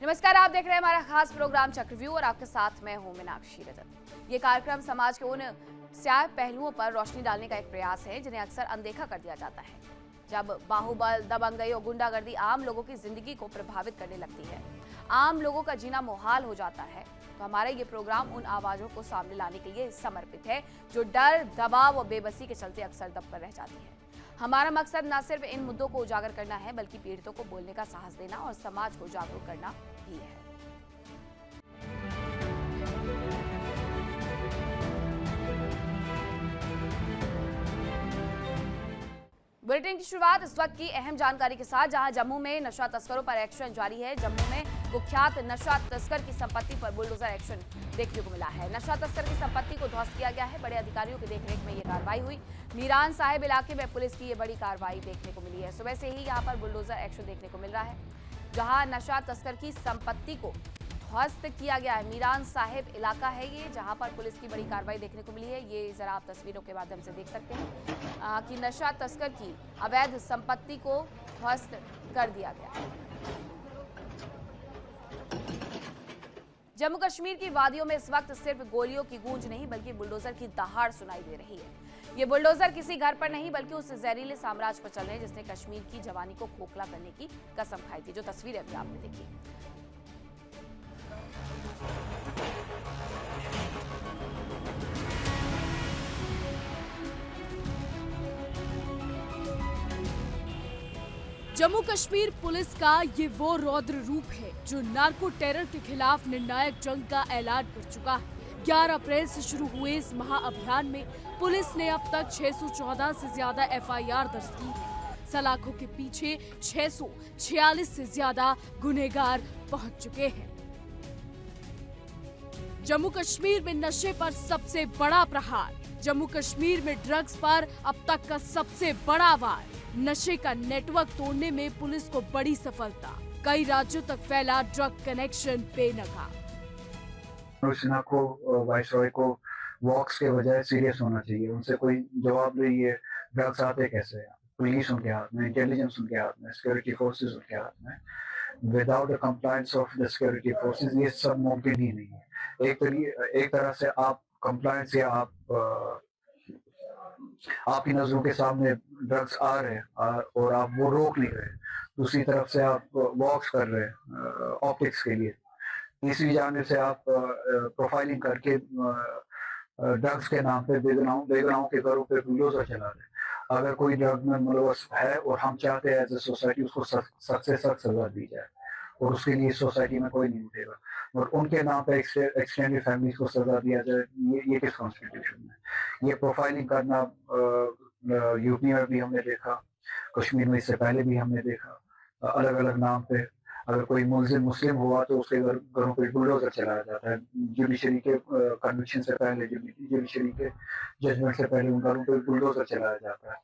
नमस्कार, आप देख रहे हैं हमारा खास प्रोग्राम चक्रव्यूह और आपके साथ मैं हूं मीनाक्षी रजत। ये कार्यक्रम समाज के उन स्याह पहलुओं पर रोशनी डालने का एक प्रयास है जिन्हें अक्सर अनदेखा कर दिया जाता है। जब बाहुबल, दबंगई और गुंडागर्दी आम लोगों की जिंदगी को प्रभावित करने लगती है, आम लोगों का जीना मुहाल हो जाता है, तो हमारा ये प्रोग्राम उन आवाजों को सामने लाने के लिए समर्पित है जो डर, दबाव और बेबसी के चलते अक्सर दबकर रह जाती है। हमारा मकसद न सिर्फ इन मुद्दों को उजागर करना है बल्कि पीड़ितों को बोलने का साहस देना और समाज को जागरूक करना भी है। बुलेटिन की शुरुआत इस वक्त की अहम जानकारी के साथ, जहां जम्मू में नशा तस्करों पर एक्शन जारी है। जम्मू में कुख्यात नशा तस्कर की संपत्ति पर बुलडोजर एक्शन देखने को मिला है। नशा तस्कर की संपत्ति को ध्वस्त किया गया है। बड़े अधिकारियों की देखरेख में ये कार्रवाई हुई। मीरान साहिब इलाके में पुलिस की ये बड़ी कार्रवाई देखने को मिली है। सुबह से ही यहाँ पर बुलडोजर एक्शन देखने को मिल रहा है, जहाँ नशा तस्कर की संपत्ति को ध्वस्त किया गया है। मीरान साहिब इलाका है ये, जहां पर पुलिस की बड़ी कार्रवाई देखने को मिली है। ये जरा आप तस्वीरों के माध्यम से देख सकते हैं कि नशा तस्कर की अवैध संपत्ति को ध्वस्त कर दिया गया है। जम्मू कश्मीर की वादियों में इस वक्त सिर्फ गोलियों की गूंज नहीं बल्कि बुलडोजर की दहाड़ सुनाई दे रही है। ये बुलडोजर किसी घर पर नहीं बल्कि उस जहरीले साम्राज्य पर चल रहे हैं जिसने कश्मीर की जवानी को खोखला करने की कसम खाई थी, जो तस्वीरें अभी आपने देखी। जम्मू कश्मीर पुलिस का ये वो रौद्र रूप है जो नार्को टेरर के खिलाफ निर्णायक जंग का ऐलान कर चुका है। 11 अप्रैल से शुरू हुए इस महाअभियान में पुलिस ने अब तक 614 से ज्यादा FIR दर्ज की है। सलाखों के पीछे 646 से ज्यादा गुनहगार पहुंच चुके हैं। जम्मू कश्मीर में नशे पर सबसे बड़ा प्रहार। जम्मू कश्मीर में ड्रग्स पर अब तक का सबसे बड़ा वार। नशे का नेटवर्क तोड़ने में पुलिस को बड़ी सफलता। कई राज्यों तक फैला ड्रग कनेक्शन बेनकाब। सिन्हा को, वाइसरॉय को वॉक्स के बजाय सीरियस होना चाहिए। उनसे कोई जवाब नहीं है। ड्रग्स आते कैसे हैं? पुलिस उनके हाथ में, इंटेलिजेंस उनके हाथ में, सिक्योरिटी फोर्सेस उनके हाथ में। Without the compliance of the security forces ये सब मुमकिन ही नहीं है। एक तरह से आप कंप्लायंस या आपकी नजरों के सामने ड्रग्स आ रहे हैं और आप वो रोक नहीं रहे। दूसरी तरफ से आप वॉक्स कर रहे हैं ऑप्टिक्स के लिए। तीसरी जाने से आप प्रोफाइलिंग करके ड्रग्स के नाम पे बेगुनाहों के घरों पे बुलडोजर चला रहे हैं। अगर कोई ड्रग में मुलव्वस है और हम चाहते हैं एज ए सोसाइटी उसको सख्त से सख्त सजा दी जाए और उसके लिए सोसाइटी में कोई नहीं उठेगा, और उनके नाम पे एक्सटेंडेड फैमिलीज को सजा दिया जाए, ये किस कॉन्स्टिट्यूशन में? ये प्रोफाइलिंग करना यूपी में भी हमने देखा, कश्मीर में इससे पहले भी हमने देखा, अलग अलग नाम पे। अगर कोई मुल्जिम मुस्लिम हुआ तो उसके घरों पे बुलडोजर चलाया जाता है। जुडिशरी के कन्विक्शन से पहले, जुडिशरी के जजमेंट से पहले उन घरों पे बुलडोजर चलाया जाता है।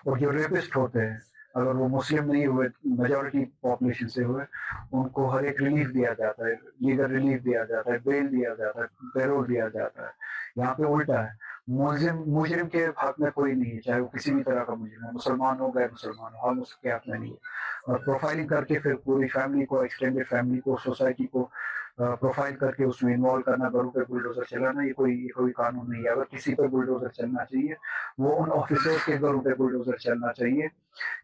और जो रेपिस्ट होते हैं, अगर वो मुस्लिम नहीं हुए, मेजॉरिटी पॉपुलेशन से हुए, उनको हर एक रिलीफ दिया जाता है, लीगल रिलीफ दिया जाता है, बेल दिया जाता है, पैरोल दिया जाता है। यहाँ पे उल्टा है। मुजरिम के हक में कोई नहीं है, चाहे वो किसी भी तरह का मुजरिम है, मुसलमान हो गैर मुसलमान हो, हम उसके हक में नहीं है। और प्रोफाइलिंग करके फिर पूरी फैमिली को, एक्सटेंडेड फैमिली को, सोसाइटी को प्रोफाइल करके उसमें इन्वॉल्व करना, घरों पे बुलडोजर चलाना, ये कोई कानून नहीं है। अगर किसी पे बुलडोजर चलना चाहिए वो उन ऑफिसर्स के घरों पे बुलडोजर चलना चाहिए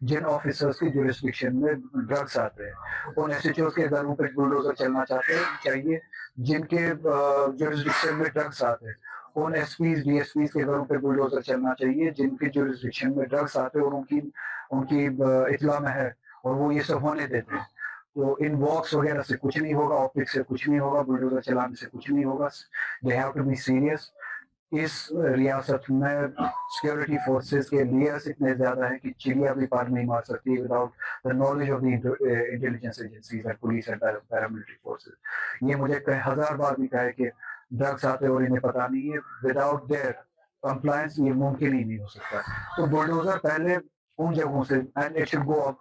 जिन ऑफिसर्स की जुरिस्डिक्शन में ड्रग्स आते हैं। उन SHOs के घरों पे बुलडोजर चलना चाहिए जिनके जुरिस्डिक्शन में ड्रग्स आते हैं। उन SPs, DSPs के घरों पे बुलडोजर चलना चाहिए जिनके जुरिस्डिक्शन में ड्रग्स आते हैं और उनकी इत्ला में है और वो ये सब होने देते हैं। तो इन वॉक्स वगैरह से कुछ नहीं होगा, ऑप्टिक्स से कुछ नहीं होगा, बुलडोजर चलाने से कुछ नहीं होगा। They have to be serious. इस रियासत में सिक्योरिटी फोर्सेस के लेयर्स इतने ज्यादा है कि चिड़िया भी पार नहीं मार सकती without the knowledge of the intelligence agencies and police and paramilitary forces. ये मुझे 1000 बार भी कहा है कि ड्रग्स आते और इन्हें पता नहीं है। विदाउट देयर कंप्लायंस ये मुमकिन ही नहीं हो सकता। तो बुलडोजर पहले उन जगहों से, and it should go up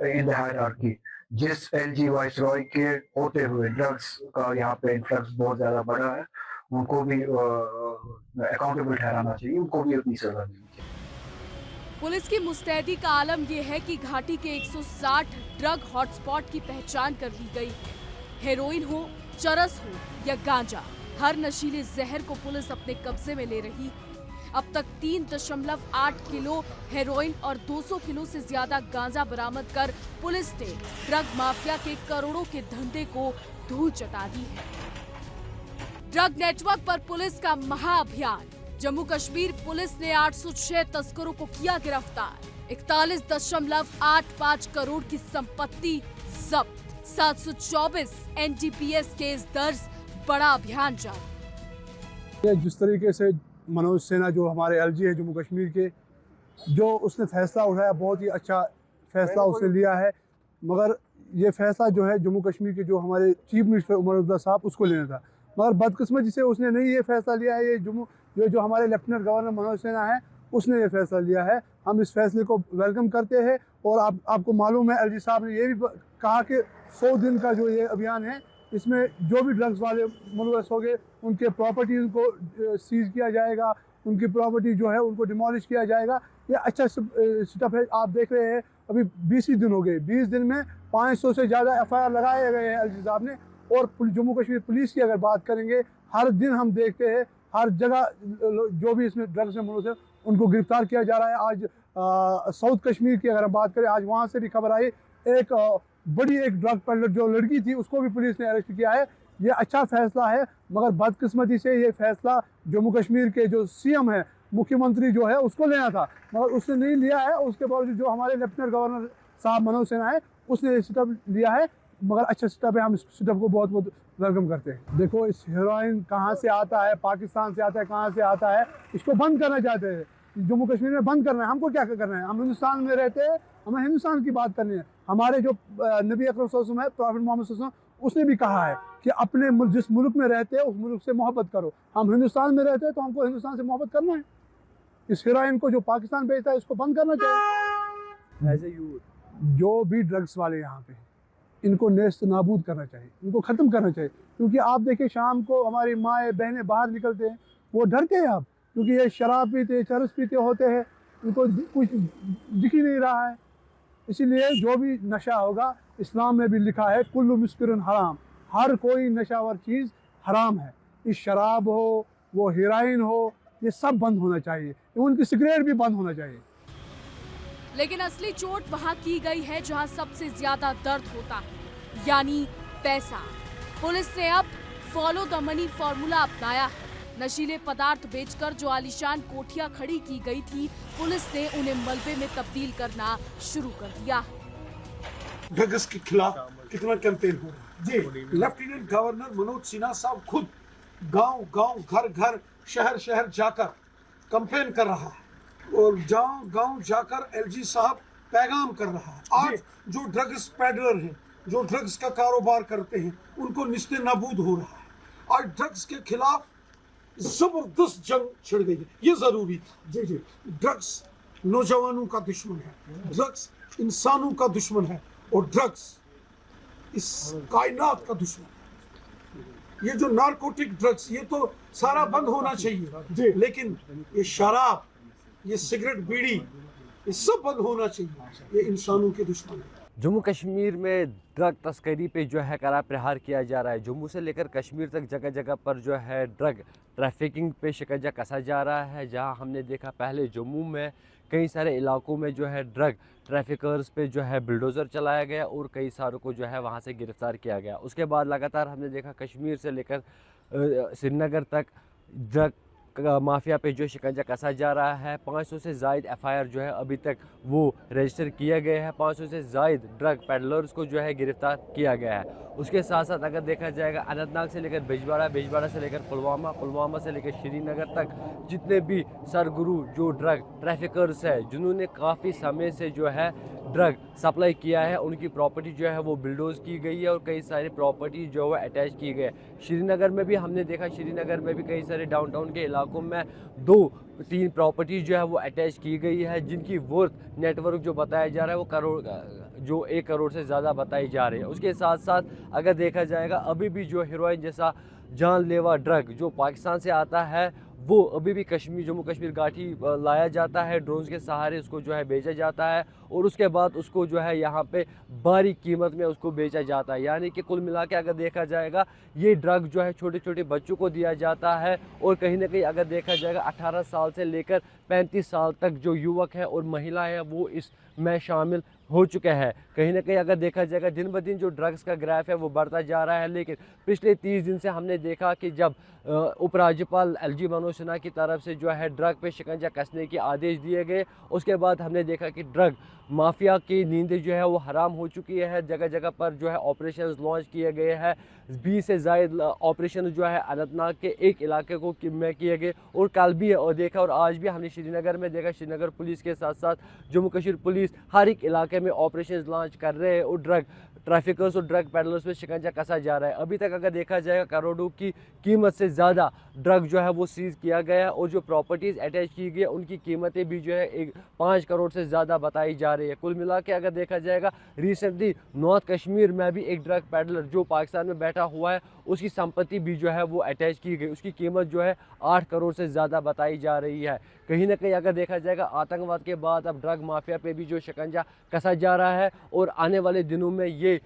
in the hierarchy. जिस LG वाइसरॉय के होते हुए ड्रग्स का यहाँ पे इन्फ्लक्स बहुत ज्यादा बढ़ा है, उनको भी अकाउंटेबल ठहराना चाहिए, उनको भी उतनी सजा देनी चाहिए। पुलिस की मुस्तैदी का आलम यह है कि घाटी के 160 ड्रग हॉटस्पॉट की पहचान कर ली गई है। हेरोइन हो, चरस हो या गांजा, हर नशीले जहर को पुलिस अपने कब्जे में ले रही है। अब तक 3.8 किलो हेरोइन और 200 किलो से ज्यादा गांजा बरामद कर पुलिस ने ड्रग माफिया के करोड़ों के धंधे को धूल चटा दी है। ड्रग नेटवर्क पर पुलिस का महाअभियान। जम्मू कश्मीर पुलिस ने 806 तस्करों को किया गिरफ्तार। 41.85 करोड़ की संपत्ति जब्त। 724 NDPS केस दर्ज। बड़ा अभियान जारी। जिस तरीके से मनोज सिन्हा जो हमारे LG है जम्मू कश्मीर के, जो उसने फैसला उठाया, बहुत ही अच्छा फैसला उसने लिया है। मगर ये फैसला जो है जम्मू कश्मीर के जो हमारे चीफ मिनिस्टर उमर अब्दुल्ला साहब उसको लेना था, मगर बदकिस्मती से उसने नहीं ये फैसला लिया है। ये जो हमारे लेफ्टिनेंट गवर्नर मनोज सिन्हा है उसने ये फैसला लिया है। हम इस फैसले को वेलकम करते हैं। और आपको मालूम है LG साहब ने ये भी कहा कि 100 दिन का जो ये अभियान है, इसमें जो भी ड्रग्स वाले मुलवस हो गए उनके प्रॉपर्टीज़ को सीज किया जाएगा, उनकी प्रॉपर्टी जो है उनको डिमोलिश किया जाएगा। ये अच्छा स्टेप है। आप देख रहे हैं अभी 20 ही दिन हो गए, 20 दिन में 500 से ज़्यादा FIR लगाए गए हैं LG साहब ने। और जम्मू कश्मीर पुलिस की अगर बात करेंगे, हर दिन हम देखते हैं हर जगह जो भी इसमें ड्रग्स में मुलवस है उनको गिरफ्तार किया जा रहा है। आज साउथ कश्मीर की अगर हम बात करें, आज वहाँ से भी खबर आई, एक ड्रग पेडलर जो लड़की थी उसको भी पुलिस ने अरेस्ट किया है। ये अच्छा फैसला है, मगर बदकिस्मती से ये फैसला जम्मू कश्मीर के जो CM है, मुख्यमंत्री जो है, उसको लेना था, मगर उसने नहीं लिया है। उसके बावजूद जो हमारे लेफ्टिनेंट गवर्नर साहब मनोज सिन्हा है उसने ये स्टेप लिया है, मगर अच्छा स्टेप है। हम इस स्टेप को बहुत बहुत वेलकम करते हैं। देखो, इस हेरोइन कहाँ से आता है, पाकिस्तान से आता है, कहाँ से आता है, इसको बंद करना चाहते हैं। जम्मू कश्मीर में बंद करना है। हमको क्या करना है? हम हिंदुस्तान में रहते हैं, हमें हिंदुस्तान की बात करनी है। हमारे जो नबी अकरम सल्लल्लाहु अलैहि वसल्लम है, प्रॉफेट मोहम्मद सल्लल्लाहु अलैहि वसल्लम, उसने भी कहा है कि अपने जिस मुल्क में रहते हैं उस मुल्क से मोहब्बत करो। हम हिंदुस्तान में रहते हैं तो हमको हिंदुस्तान से मोहब्बत करना है। इस हेरोइन को जो पाकिस्तान भेजता है इसको बंद करना चाहिए। एज ए यूथ जो भी ड्रग्स वाले यहाँ पे, इनको नेस्त नाबूद करना चाहिए, इनको ख़त्म करना चाहिए। क्योंकि आप देखिए, शाम को हमारी माएँ बहनें बाहर निकलते हैं, वो डरते हैं अब, क्योंकि ये शराब पीते, चरस पीते होते हैं, इनको कुछ दिख ही नहीं रहा है। इसीलिए जो भी नशा होगा, इस्लाम में भी लिखा है कुल्लु मुस्किरुन हराम, हर कोई नशावर चीज़ हराम है। इस शराब हो, वो हेरोइन हो, ये सब बंद होना चाहिए। उनकी सिगरेट भी बंद होना चाहिए। लेकिन असली चोट वहाँ की गई है जहाँ सबसे ज्यादा दर्द होता है, यानी पैसा। पुलिस ने अब फॉलो द मनी फॉर्मूला अपनाया है। नशीले पदार्थ बेचकर जो आलीशान कोठियां खड़ी की गई थी, पुलिस ने उन्हें मलबे में तब्दील करना शुरू कर दिया है। ड्रग्स के खिलाफ कितना कैंपेन हो रहा है जी। लेफ्टिनेंट गवर्नर मनोज सिन्हा साहब खुद गांव-गांव, घर-घर, शहर-शहर जाकर कैंपेन कर रहा है और गांव जाकर LG साहब पैगाम कर रहा है। आज जो ड्रग्स पेडलर हैं, जो ड्रग्स का कारोबार करते हैं, उनको निस्ते नाबूद हो रहा है। आज ड्रग्स के खिलाफ जबरदस्त जंग छिड़ गई है, ये जरूरी था। जी। ड्रग्स नौजवानों का दुश्मन है, ड्रग्स इंसानों का दुश्मन है और ड्रग्स इस कायनात का दुश्मन है। ये जो नारकोटिक ड्रग्स, ये तो सारा बंद होना चाहिए, लेकिन ये शराब, ये सिगरेट, बीड़ी, ये सब बंद होना चाहिए। ये इंसानों के दुश्मन है। जम्मू कश्मीर में ड्रग तस्करी पे जो है कड़ा प्रहार किया जा रहा है। जम्मू से लेकर कश्मीर तक जगह जगह पर जो है ड्रग ट्रैफिकिंग पे शिकंजा कसा जा रहा है। जहां हमने देखा पहले जम्मू में कई सारे इलाकों में जो है ड्रग ट्रैफिकर्स पे जो है बुलडोज़र चलाया गया और कई सारों को जो है वहां से गिरफ्तार किया गया। उसके बाद लगातार हमने देखा कश्मीर से लेकर श्रीनगर तक ड्रग माफिया पे जो शिकंजा कसा जा रहा है। 500 से ज़ायद FIR जो है अभी तक वो रजिस्टर किया गया है। 500 से ज़ायद ड्रग पेडलर्स को जो है गिरफ्तार किया गया है। उसके साथ साथ अगर देखा जाएगा अनंतनाग से लेकर बिजवाड़ा से लेकर पुलवामा से लेकर श्रीनगर तक जितने भी सरगुरु जो ड्रग ट्रैफिकर्स है, जिन्होंने काफ़ी समय से जो है ड्रग सप्लाई किया है, उनकी प्रॉपर्टी जो है वो बिल्डोज की गई है और कई सारी प्रॉपर्टी जो है अटैच की गई है। श्रीनगर में भी हमने देखा, श्रीनगर में भी कई सारे डाउनटाउन के इलाकों में 2-3 प्रॉपर्टी जो है वो अटैच की गई है, जिनकी वर्थ नेटवर्क जो बताया जा रहा है वो जो 1 करोड़ से ज़्यादा बताई जा रही है। उसके साथ साथ अगर देखा जाएगा अभी भी जो हेरोइन जैसा जानलेवा ड्रग जो पाकिस्तान से आता है वो अभी भी जम्मू कश्मीर घाटी लाया जाता है, ड्रोन्स के सहारे उसको जो है भेजा जाता है और उसके बाद उसको जो है यहाँ पे भारी कीमत में उसको बेचा जाता है। यानी कि कुल मिला के अगर देखा जाएगा ये ड्रग जो है छोटे छोटे बच्चों को दिया जाता है और कहीं ना कहीं अगर देखा जाएगा 18 साल से लेकर 35 साल तक जो युवक है और महिला है वो इसमें शामिल हो चुके हैं। कहीं ना कहीं अगर देखा जाएगा दिन ब दिन जो ड्रग्स का ग्राफ है वो बढ़ता जा रहा है, लेकिन पिछले 30 दिन से हमने देखा कि जब उपराज्यपाल एलजी मनोज सिन्हा की तरफ से जो है ड्रग पे शिकंजा कसने के आदेश दिए गए, उसके बाद हमने देखा कि ड्रग माफिया की नींदें जो है वो हराम हो चुकी है। जगह जगह पर जो है ऑपरेशन लॉन्च किए गए हैं, 20 से ज़ायद ऑपरेशन जो है अनंतनाग के एक इलाके को में किए गए और कल भी और देखा और आज भी हमने श्रीनगर में देखा। श्रीनगर पुलिस के साथ साथ जम्मू कश्मीर पुलिस हर एक इलाके में ऑपरेशन लॉन्च कर रहे हैं और ड्रग ट्रैफिकर्स और ड्रग पेडलर्स पे शिकंजा कसा जा रहा है। अभी तक अगर देखा जाएगा करोड़ों की कीमत से ज़्यादा ड्रग जो है वो सीज़ किया गया है और जो प्रॉपर्टीज़ अटैच की गई उनकी कीमतें भी जो है 5 करोड़ से ज़्यादा बताई जा रही है। कुल मिला के अगर देखा जाएगा रिसेंटली नॉर्थ कश्मीर में भी एक ड्रग पेडलर जो पाकिस्तान में बैठा हुआ है उसकी संपत्ति भी जो है वो अटैच की गई, उसकी कीमत जो है 8 करोड़ से ज़्यादा बताई जा रही है। कहीं ना कहीं अगर देखा जाएगा आतंकवाद के बाद अब ड्रग माफिया पे भी जो शिकंजा कसा जा रहा है और आने वाले दिनों में ये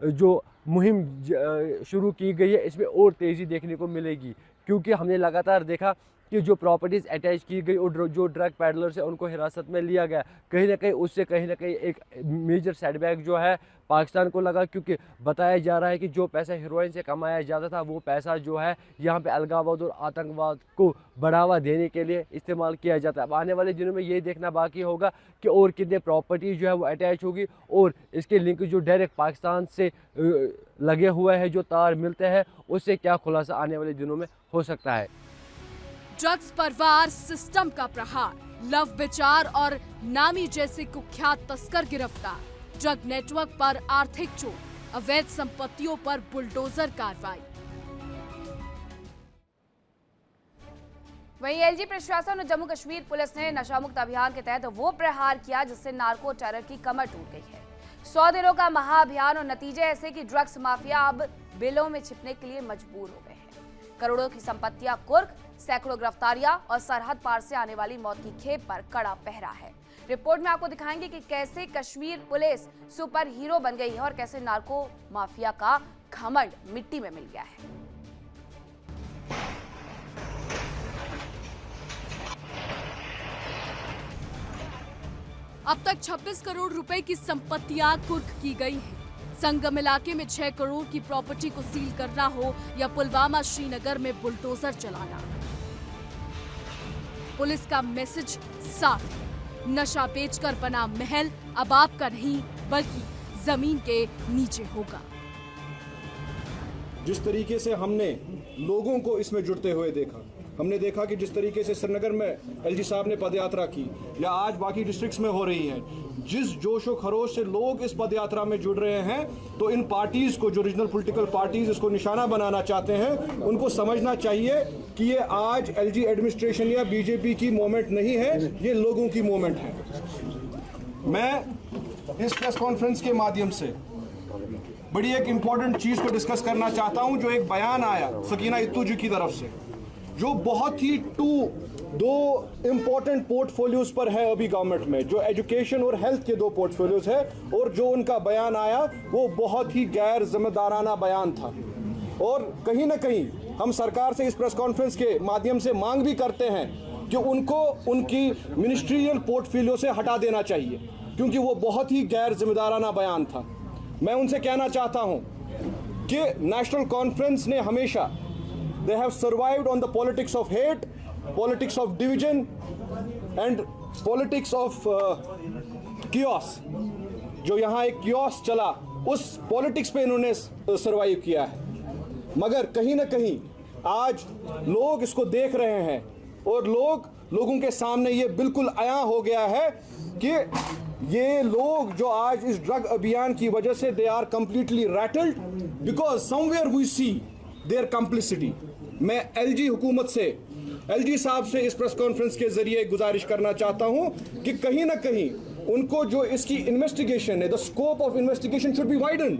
जो मुहिम शुरू की गई है इसमें और तेज़ी देखने को मिलेगी, क्योंकि हमने लगातार देखा कि जो प्रॉपर्टीज़ अटैच की गई और जो ड्रग पैडलर्स है उनको हिरासत में लिया गया, कहीं ना कहीं एक मेजर सेटबैक जो है पाकिस्तान को लगा, क्योंकि बताया जा रहा है कि जो पैसा हेरोइन से कमाया जाता था वो पैसा जो है यहाँ पे अलगाववाद और आतंकवाद को बढ़ावा देने के लिए इस्तेमाल किया जाता है। अब आने वाले दिनों में ये देखना बाकी होगा कि और कितने प्रॉपर्टी जो है वो अटैच होगी और इसके लिंक जो डायरेक्ट पाकिस्तान से लगे हुए हैं, जो तार मिलते हैं, उससे क्या खुलासा आने वाले दिनों में हो सकता है। ड्रग्स परवार सिस्टम का प्रहार, लव विचार और नामी जैसे कुख्यात तस्कर गिरफ्तार, ड्रग नेटवर्क पर आर्थिक चोट, अवैध संपत्तियों पर बुलडोजर कार्रवाई। वहीं एलजी प्रशासन और जम्मू कश्मीर पुलिस ने नशा मुक्त अभियान के तहत वो प्रहार किया जिससे नार्को टेरर की कमर टूट गई है। 100 दिनों का महाअभियान और नतीजे ऐसे कि ड्रग्स माफिया अब बिलों में छिपने के लिए मजबूर हो गए हैं। करोड़ों की संपत्तियां कुर्क, सैकड़ों गिरफ्तारियां और सरहद पार से आने वाली मौत की खेप पर कड़ा पहरा है। रिपोर्ट में आपको दिखाएंगे कि कैसे कश्मीर पुलिस सुपर हीरो बन गई है और कैसे नार्को माफिया का घमंड मिट्टी में मिल गया है। अब तक 26 करोड़ रुपए की संपत्तियां कुर्क की गई हैं। संगम इलाके में 6 करोड़ की प्रॉपर्टी को सील करना हो या पुलवामा श्रीनगर में बुलडोजर चलाना, पुलिस का मैसेज साफ है। नशा बेचकर बना महल अब आपका नहीं बल्कि जमीन के नीचे होगा। जिस तरीके से हमने लोगों को इसमें जुड़ते हुए देखा, हमने देखा कि जिस तरीके से श्रीनगर में एलजी साहब ने पदयात्रा की या आज बाकी डिस्ट्रिक्ट्स में हो रही है, जिस जोश व खरोश से लोग इस पदयात्रा में जुड़ रहे हैं, तो इन पार्टीज को, जो रीजनल पॉलिटिकल पार्टीज इसको निशाना बनाना चाहते हैं, उनको समझना चाहिए कि ये आज एलजी एडमिनिस्ट्रेशन या बीजेपी की मूवमेंट नहीं है, ये लोगों की मूवमेंट है। मैं इस प्रेस कॉन्फ्रेंस के माध्यम से बड़ी एक इम्पॉर्टेंट चीज को डिस्कस करना चाहता हूं, जो एक बयान आया सकीना इत्तू जी की तरफ से, जो बहुत ही दो इम्पोर्टेंट पोर्टफोलियोज पर है अभी गवर्नमेंट में, जो एजुकेशन और हेल्थ के 2 पोर्टफोलियोज है, और जो उनका बयान आया वो बहुत ही गैर जिम्मेदाराना बयान था। और कहीं ना कहीं हम सरकार से इस प्रेस कॉन्फ्रेंस के माध्यम से मांग भी करते हैं कि उनको उनकी मिनिस्ट्रियल पोर्टफोलियो से हटा देना चाहिए, क्योंकि वो बहुत ही गैर जिम्मेदाराना बयान था। मैं उनसे कहना चाहता हूं कि नेशनल कॉन्फ्रेंस ने हमेशा they have survived on the politics of hate, politics of division and politics of chaos। जो यहाँ एक chaos चला, उस politics पे इन्होंने survive किया है। मगर कहीं ना कहीं आज लोग इसको देख रहे हैं और लोगों के सामने ये बिल्कुल आया हो गया है कि ये लोग जो आज इस ड्रग अभियान की वजह से they are completely rattled because somewhere we see their complicity। मैं एलजी हुकूमत से, एलजी साहब से इस प्रेस कॉन्फ्रेंस के जरिए गुजारिश करना चाहता हूं कि कहीं ना कहीं उनको जो इसकी इन्वेस्टिगेशन है, the scope of investigation should be widen.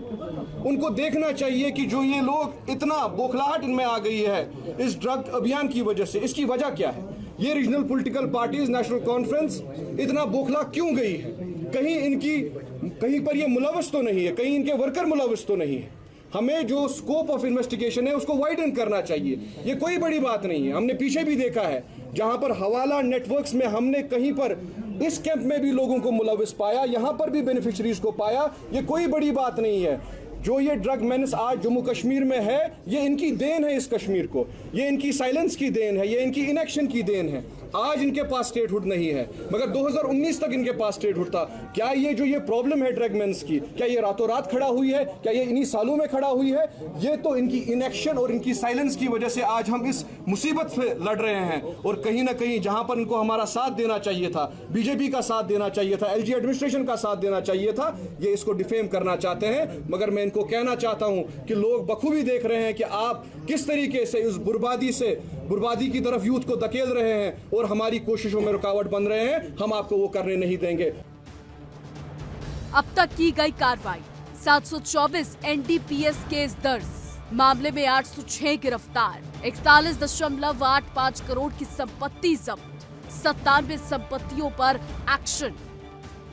उनको देखना चाहिए कि जो ये लोग इतना बौखलाहट इनमें आ गई है इस ड्रग अभियान की वजह से, इसकी वजह क्या है? ये regional political parties, national conference इतना बौखला क्यों गई है? कहीं पर ये मुलविस तो नहीं है, कहीं इनके वर्कर मुलविस तो नहीं है। हमें जो स्कोप ऑफ इन्वेस्टिगेशन है उसको वाइडन करना चाहिए। ये कोई बड़ी बात नहीं है। हमने पीछे भी देखा है जहां पर हवाला नेटवर्क्स में हमने कहीं पर इस कैंप में भी लोगों को मुलविस पाया, यहां पर भी बेनिफिशरीज को पाया। ये कोई बड़ी बात नहीं है। जो ये ड्रग मेनेस आज जम्मू कश्मीर में है, ये इनकी देन है इस कश्मीर को, ये इनकी साइलेंस की देन है, ये इनकी इनएक्शन की देन है। आज इनके पास स्टेटहुड नहीं है, मगर 2019 तक इनके पास स्टेटहुड था। क्या ये प्रॉब्लम है ड्रग मेनेस की, क्या ये रातों रात खड़ा हुई है? क्या ये इन्हीं सालों में खड़ा हुई है? ये तो इनकी इनएक्शन और इनकी साइलेंस की वजह से आज हम इस मुसीबत से लड़ रहे हैं। और कहीं ना कहीं जहां पर इनको हमारा साथ देना चाहिए था, बीजेपी का साथ देना चाहिए था, एलजी एडमिनिस्ट्रेशन का साथ देना चाहिए था, ये इसको डिफेम करना चाहते हैं। मगर मैं इनको कहना चाहता हूं कि लोग बखूबी देख रहे हैं कि आप किस तरीके से इस बर्बादी की तरफ यूथ को धकेल रहे हैं और हमारी कोशिशों में रुकावट बन रहे हैं। हम आपको वो करने नहीं देंगे। अब तक की गई कार्रवाई: 724 एनडीपीएस केस दर्ज, मामले में 806 गिरफ्तार, 41.85 करोड़ की संपत्ति जब्त, 97 संपत्तियों पर एक्शन।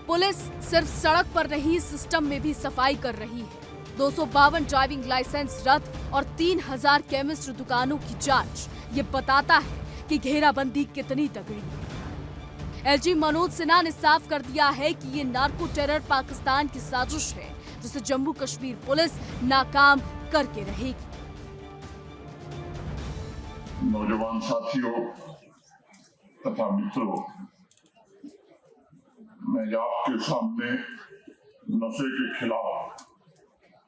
पुलिस सिर्फ सड़क पर नहीं, सिस्टम में भी सफाई कर रही है। 252 ड्राइविंग लाइसेंस रद्द और 3000 केमिस्ट दुकानों की जांच। ये बताता है कि घेराबंदी कितनी तगड़ी है। एलजी मनोज सिन्हा ने साफ कर दिया है कि ये नार्को टेरर पाकिस्तान की साजिश है, जिसे जम्मू कश्मीर पुलिस नाकाम करके रहेगी। नौजवान साथियों तथा मित्रों, मैं आपके सामने नशे के खिलाफ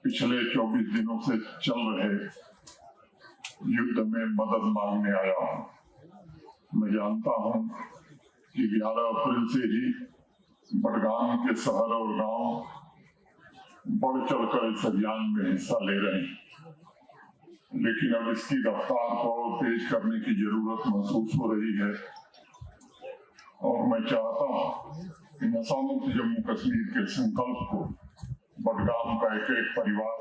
पिछले 24 दिनों से चल रहे युद्ध में मदद मांगने आया हूं। मैं जानता हूं कि 11 अप्रैल से ही बडगाम के शहर और गांव बढ़ चढ़कर इस अभियान में हिस्सा ले रहे हैं, लेकिन अब इसकी रफ्तार को और तेज करने की जरूरत महसूस हो रही है। और मैं चाहता हूं कि नशा मुक्त जम्मू कश्मीर के संकल्प को बडगाम का एक एक परिवार,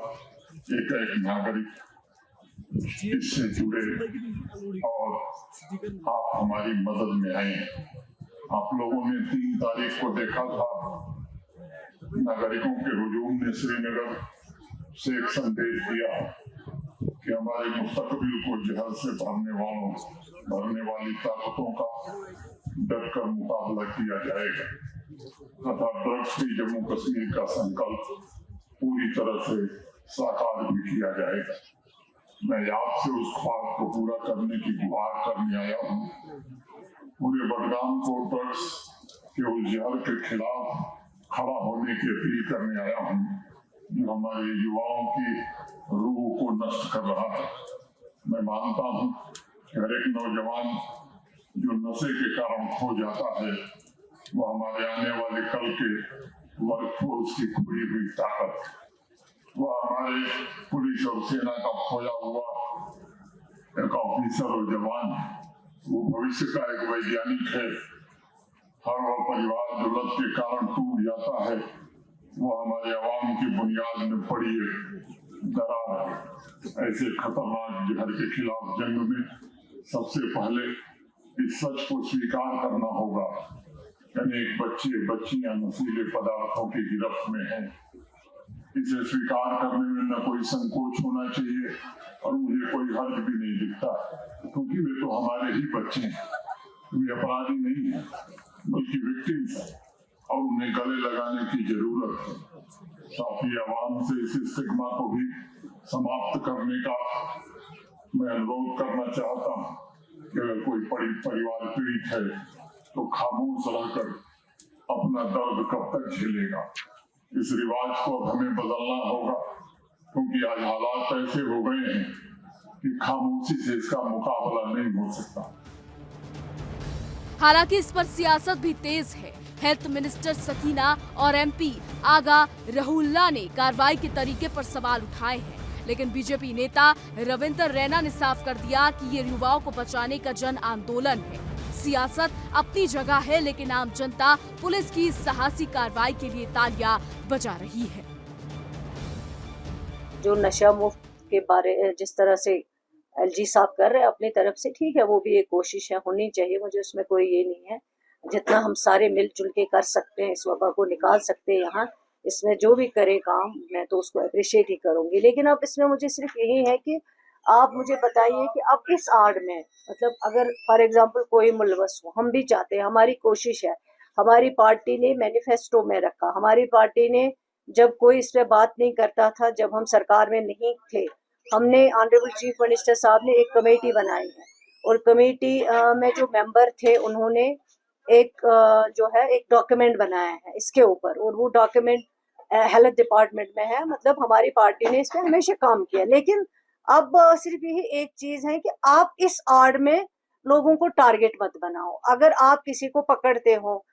एक एक नागरिक इससे जुड़े और आप हमारी मदद में आए। आप लोगों ने 3 तारीख को देखा था, नागरिकों के हुजूम ने श्रीनगर से एक संदेश दिया कि हमारे मुस्तकबिल को जहर से भरने वाली ताकतों का डटकर मुकाबला किया जाएगा तथा ड्रग्स फ्री जम्मू कश्मीर का संकल्प पूरी तरह से साकार भी किया जाएगा। मैं आपसे उस ख्वाब को पूरा करने की गुहार करने आया हूँ। पूरे बडगाम को ड्रग्स के उस जहर के खिलाफ खड़ा होने की अपील करने आया हूँ जो हमारे युवाओं की रूह को नष्ट कर रहा है। मैं मानता हूँ कि हर एक नौजवान जो नशे के कारण खो जाता है, वो हमारे आने वाले कल के वर्कफोर्स की खोई हुई ताकत, वो हमारे पुलिस और सेना का खोया हुआ एक ऑफिसर और जवान, वो भविष्य का एक वैज्ञानिक है। हर वह परिवार जो लत के कारण टूट जाता है, वो हमारे अवाम की बुनियाद में पड़ी दरार है। ऐसे खतरनाक जहर के खिलाफ जंग में सबसे पहले इस सच को स्वीकार करना होगा। अनेक बच्चे बच्चियां नशीले पदार्थों की गिरफ्त में हैं। इसे स्वीकार करने में न कोई संकोच होना चाहिए और मुझे कोई हर्ज भी नहीं दिखता, क्योंकि वे तो हमारे ही बच्चे हैं। वे अपराधी नहीं है, बल्कि विक्टिम्स हैं और उन्हें गले लगाने की जरूरत है। साथ ही आवाम से इस स्टिग्मा को भी समाप्त करने का मैं अनुरोध करना चाहता हूँ कि अगर कोई परिवार पीड़ित है तो खामोश रहकर अपना दर्द कब तक झेलेगा। इस रिवाज को अब हमें बदलना होगा, क्योंकि आज हालात ऐसे हो गए हैं कि खामोशी से इसका मुकाबला नहीं हो सकता। हालांकि इस पर सियासत भी तेज है। हेल्थ मिनिस्टर सकीना और एमपी आगा रहुल्ला ने कार्रवाई के तरीके पर सवाल उठाए हैं, लेकिन बीजेपी नेता रविंदर रैना ने साफ कर दिया कि ये युवाओं को बचाने का जन आंदोलन है। सियासत अपनी जगह है, लेकिन आम जनता पुलिस की इस साहसी कार्रवाई के लिए तालियां बजा रही है। जो नशा मुक्त के बारे जिस तरह से एलजी साहब कर रहे हैं अपनी तरफ से, ठीक है, वो भी एक कोशिश है, होनी चाहिए, मुझे उसमें कोई ये नहीं है। जितना हम सारे मिलजुल के कर सकते हैं, इस वबा को निकाल सकते हैं यहाँ, इसमें जो भी करे काम, मैं तो उसको अप्रिशिएट ही करूंगी। लेकिन अब इसमें मुझे सिर्फ यही है कि आप मुझे बताइए कि अब इस आड़ में, मतलब अगर फॉर एग्जांपल कोई मुलवस हो, हम भी चाहते हैं, हमारी कोशिश है, हमारी पार्टी ने मैनिफेस्टो में रखा, हमारी पार्टी ने जब कोई इस पे बात नहीं करता था, जब हम सरकार में नहीं थे, हमने ऑनरेबल चीफ मिनिस्टर साहब ने एक कमेटी बनाई है, और कमेटी में जो मेंबर थे उन्होंने एक जो है एक डॉक्यूमेंट बनाया है इसके ऊपर, और वो डॉक्यूमेंट हेल्थ डिपार्टमेंट में है। मतलब हमारी पार्टी ने इस पे हमेशा काम किया, लेकिन अब सिर्फ यही एक चीज है कि आप इस आड़ में लोगों को टारगेट मत बनाओ। अगर आप किसी को पकड़ते हो,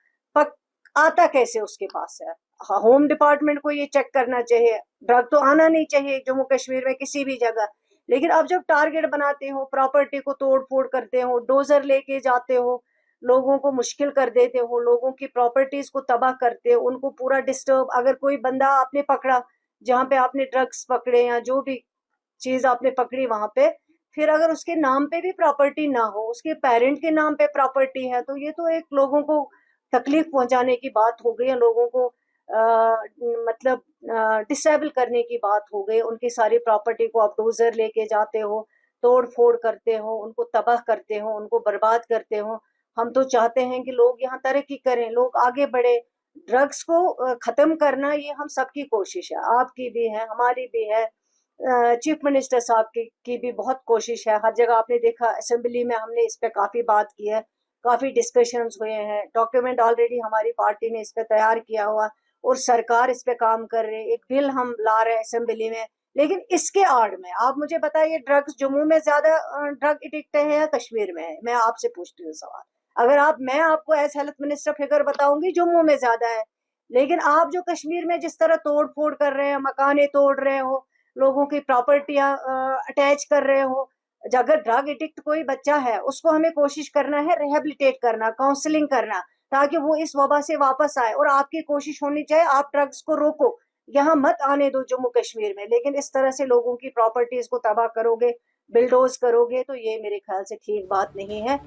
आता कैसे उसके पास है? होम डिपार्टमेंट को ये चेक करना चाहिए, ड्रग तो आना नहीं चाहिए जम्मू कश्मीर में किसी भी जगह। लेकिन अब जब टारगेट बनाते हो, प्रॉपर्टी को तोड़ फोड़ करते हो, डोजर लेके जाते हो, लोगों को मुश्किल कर देते हो, लोगों की प्रॉपर्टीज को तबाह करते हो, उनको पूरा डिस्टर्ब। अगर कोई बंदा आपने पकड़ा जहाँ पे आपने ड्रग्स पकड़े या जो भी चीज आपने पकड़ी वहां पे, फिर अगर उसके नाम पे भी प्रॉपर्टी ना हो, उसके पेरेंट के नाम पे प्रॉपर्टी है, तो ये तो एक लोगों को तकलीफ पहुंचाने की बात हो गई है, लोगों को मतलब डिसेबल करने की बात हो गई। उनकी सारी प्रॉपर्टी को आप डोजर लेके जाते हो, तोड़ फोड़ करते हो, उनको तबाह करते हो, उनको बर्बाद करते हो। हम तो चाहते हैं कि लोग यहाँ तरक्की करें, लोग आगे बढ़े। ड्रग्स को खत्म करना ये हम सबकी कोशिश है, आपकी भी है, हमारी भी है, चीफ मिनिस्टर साहब की भी बहुत कोशिश है। हर जगह आपने देखा, असेंबली में हमने इस पे काफी बात की है, काफी डिस्कशंस हुए हैं, डॉक्यूमेंट ऑलरेडी हमारी पार्टी ने इस पे तैयार किया हुआ, और सरकार इस पे काम कर रही है, एक बिल हम ला रहे हैं असेंबली में। लेकिन इसके आड़ में आप मुझे बताइए, ड्रग्स जम्मू में ज्यादा ड्रग एडिक्ट है या कश्मीर में है? मैं आपसे पूछती हूँ सवाल। अगर मैं आपको एज हेल्थ मिनिस्टर फिगर बताऊंगी जम्मू में ज्यादा है, लेकिन आप जो कश्मीर में जिस तरह तोड़ फोड़ कर रहे हैं, मकाने तोड़ रहे हो, लोगों की प्रॉपर्टियां अटैच कर रहे हो, अगर ड्रग एडिक्ट कोई बच्चा है, उसको हमें कोशिश करना है रिहेबिलिटेट करना, काउंसलिंग करना, ताकि वो इस वबा से वापस आए। और आपकी कोशिश होनी चाहिए, आप ड्रग्स को रोको, यहाँ मत आने दो जम्मू कश्मीर में। लेकिन इस तरह से लोगों की प्रॉपर्टीज को तबाह करोगे, बिल्डोज करोगे, तो ये मेरे ख्याल से ठीक बात नहीं है।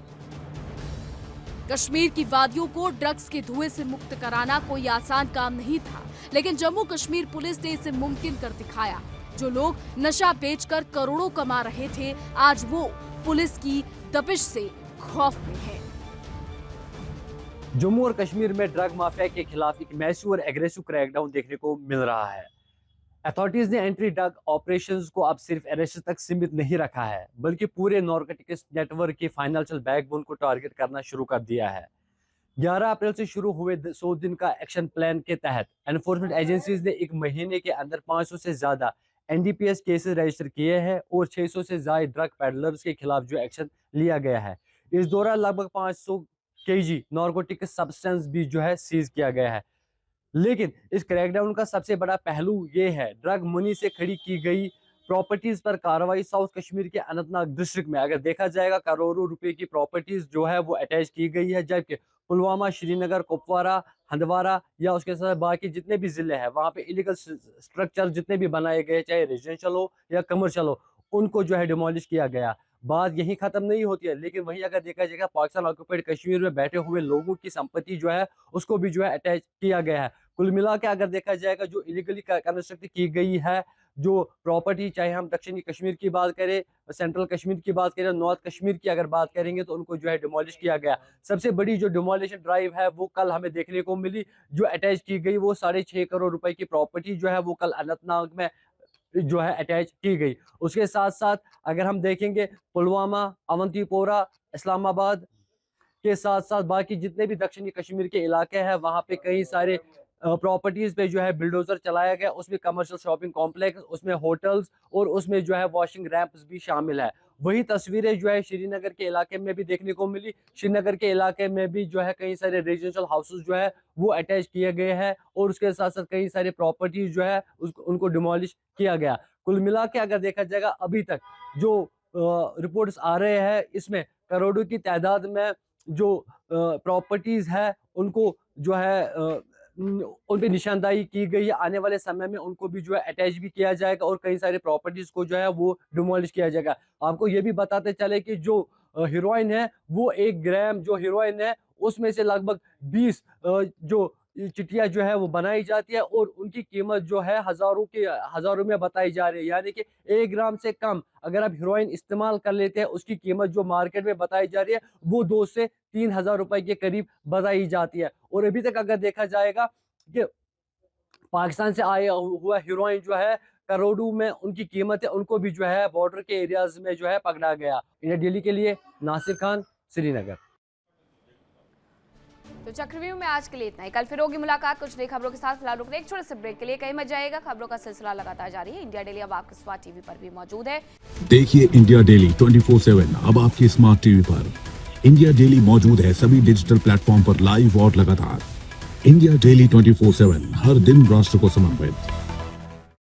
कश्मीर की वादियों को ड्रग्स के धुएं से मुक्त कराना कोई आसान काम नहीं था, लेकिन जम्मू कश्मीर पुलिस ने इसे मुमकिन कर दिखाया। जो लोग नशा बेचकर करोड़ों कमा रहे थे, आज वो पुलिस की दबिश से खौफ में है। जम्मू और कश्मीर में ड्रग माफिया के खिलाफ एक मैसिव और एग्रेसिव क्रैकडाउन देखने को मिल रहा है। अथॉरिटीज ने एंटी ड्रग ऑपरेशंस को अब सिर्फ अरेस्ट तक सीमित नहीं रखा है, बल्कि पूरे नारकोटिक्स नेटवर्क के फाइनेंशियल बैकबोन को टारगेट करना शुरू कर दिया है। 11 अप्रैल से शुरू हुए 100 दिन का एक्शन प्लान के तहत एनफोर्समेंट एजेंसीज ने एक महीने के अंदर 500 से ज्यादा एनडीपीएस केसेस रजिस्टर किए हैं और 600 से ज्यादा ड्रग पेडलर्स के खिलाफ जो एक्शन लिया गया है। इस दौरान लगभग 500 केजी नारकोटिक्स सब्सटेंस भी जो है सीज किया गया है। लेकिन इस क्रैकडाउन का सबसे बड़ा पहलू ये है ड्रग मनी से खड़ी की गई प्रॉपर्टीज पर कार्रवाई। साउथ कश्मीर के अनंतनाग डिस्ट्रिक्ट में अगर देखा जाएगा, करोड़ों रुपए की प्रॉपर्टीज जो है वो अटैच की गई है, जबकि पुलवामा, श्रीनगर, कुपवारा, हंदवारा या उसके साथ बाकी जितने भी जिले हैं, वहाँ पे इलीगल स्ट्रक्चर जितने भी बनाए गए, चाहे रेजिडेंशियल हो या कमर्शियल हो, उनको जो है डिमोलिश किया गया। बात यही खत्म नहीं होती है, लेकिन वहीं अगर देखा जाएगा, पाकिस्तान ऑक्युपाइड कश्मीर में बैठे हुए लोगों की संपत्ति जो है उसको भी जो है अटैच किया गया है। कुल मिला के अगर देखा जाएगा, जो इलीगली कंस्ट्रक्ट की गई है जो प्रॉपर्टी, चाहे हम दक्षिणी कश्मीर की बात करें, सेंट्रल कश्मीर की बात करें, नॉर्थ कश्मीर की अगर बात करेंगे, तो उनको जो है डिमोलिश किया गया। सबसे बड़ी जो डिमोलिशन ड्राइव है वो कल हमें देखने को मिली, जो अटैच की गई वो 6.5 करोड़ रुपए की प्रॉपर्टी जो है वो कल अनंतनाग में जो है अटैच की गई। उसके साथ साथ अगर हम देखेंगे, पुलवामा, अवंतीपोरा, इस्लामाबाद के साथ साथ बाकी जितने भी दक्षिणी कश्मीर के इलाके हैं, वहाँ पे कई सारे प्रॉपर्टीज पे जो है बिल्डोजर चलाया गया। उसमें कमर्शियल शॉपिंग कॉम्प्लेक्स, उसमें होटल्स और उसमें जो है वॉशिंग रैंप्स भी शामिल है। वही तस्वीरें जो है श्रीनगर के इलाके में भी देखने को मिली। श्रीनगर के इलाके में भी जो है कई सारे रेजिडेंशियल हाउसेस जो है वो अटैच किए गए हैं और उसके साथ साथ कई सारे प्रॉपर्टीज जो है उनको डिमोलिश किया गया। कुल मिला के अगर देखा जाएगा, अभी तक जो रिपोर्ट्स आ रहे हैं, इसमें करोड़ों की तादाद में जो प्रॉपर्टीज है उनको जो है उन पे निशानदाही की गई है। आने वाले समय में उनको भी जो है अटैच भी किया जाएगा और कई सारे प्रॉपर्टीज को जो है वो डिमोलिश किया जाएगा। आपको ये भी बताते चले कि जो हीरोइन है वो 1 ग्राम जो हीरोइन है उसमें से लगभग 20 जो चिटिया जो है वो बनाई जाती है और उनकी कीमत जो है हजारों में बताई जा रही है। यानी कि 1 ग्राम से कम अगर आप हीरोइन इस्तेमाल कर लेते हैं उसकी कीमत जो मार्केट में बताई जा रही है वो 2 से 3 हजार रुपए के करीब बताई जाती है। और अभी तक अगर देखा जाएगा कि पाकिस्तान से आया हुआ हीरोइन जो है करोड़ों में उनकी कीमत है, उनको भी जो है बॉर्डर के एरियाज में जो है पकड़ा गया। इंडिया डेली के लिए नासिर खान, श्रीनगर। तो चक्रव्यूह में आज के लिए इतना ही। कल फिर होगी मुलाकात कुछ नई खबरों के साथ। फिलहाल रुकने एक छोटे से ब्रेक के लिए, कहीं मत जाइएगा, खबरों का सिलसिला लगातार जारी है। इंडिया डेली अब आपके स्मार्ट टीवी पर भी मौजूद है। देखिए इंडिया डेली 24/7 अब आपके स्मार्ट टीवी पर। इंडिया डेली मौजूद है सभी डिजिटल प्लेटफॉर्म पर लाइव और लगातार। इंडिया डेली 24/7 हर दिन राष्ट्र को समर्पित।